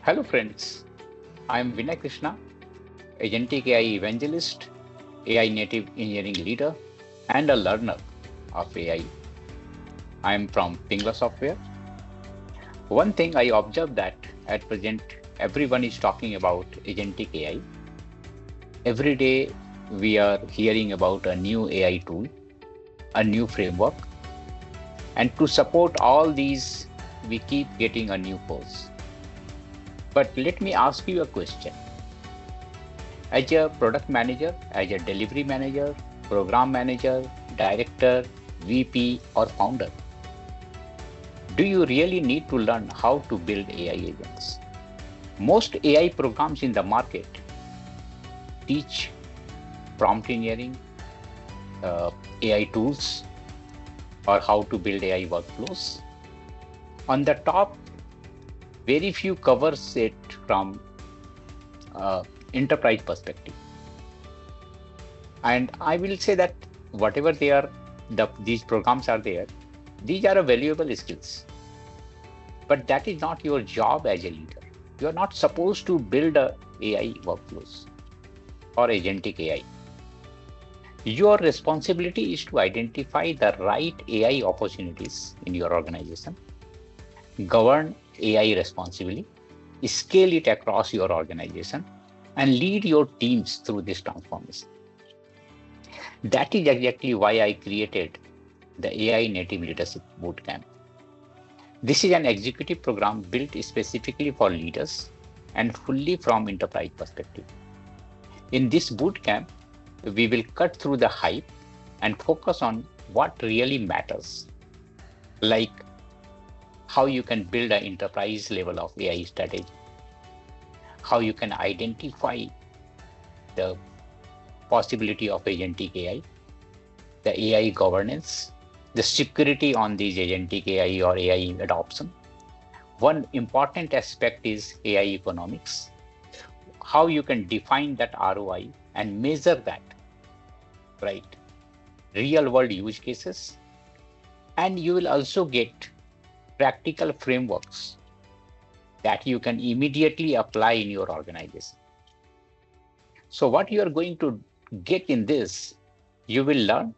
Hello friends, I am Vinay Krishna, Agentic AI evangelist, AI native engineering leader, and a learner of AI. I am from Pingala Software. One thing I observed that at present everyone is talking about Agentic AI. Every day we are hearing about a new AI tool, a new framework, and to support all these, we keep getting a new course. But let me ask you a question. As a product manager, as a delivery manager, program manager, director, VP, or founder, do you really need to learn how to build AI agents? Most AI programs in the market teach prompt engineering, AI tools, or how to build AI workflows. On the top, very few covers it from enterprise perspective. And I will say that whatever they are, these programs are there, these are valuable skills. But that is not your job as a leader. You are not supposed to build AI workflows or agentic AI. Your responsibility is to identify the right AI opportunities in your organization, govern AI responsibly, scale it across your organization, and lead your teams through this transformation. That is exactly why I created the AI Native Leadership Bootcamp. This is an executive program built specifically for leaders and fully from enterprise perspective. In this bootcamp, we will cut through the hype and focus on what really matters, like how you can build an enterprise level of AI strategy, how you can identify the possibility of agentic AI, the AI governance, the security on these agentic AI or AI adoption. One important aspect is AI economics, how you can define that ROI and measure that, right? Real world use cases. And you will also get practical frameworks that you can immediately apply in your organization. So what you are going to get in this, you will learn,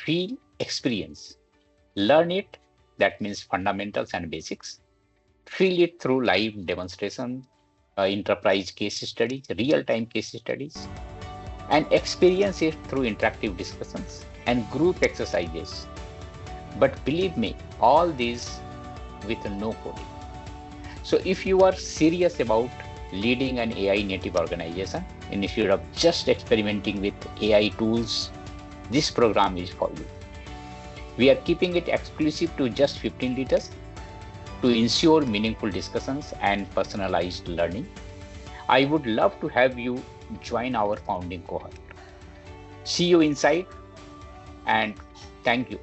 feel, experience. Learn it, that means fundamentals and basics. Feel it through live demonstration, enterprise case studies, real-time case studies, and experience it through interactive discussions and group exercises. But believe me, all these with no coding. So if you are serious about leading an AI native organization, instead of just experimenting with AI tools, this program is for you. We are keeping it exclusive to just 15 leaders to ensure meaningful discussions and personalized learning. I would love to have you join our founding cohort. See you inside, and thank you.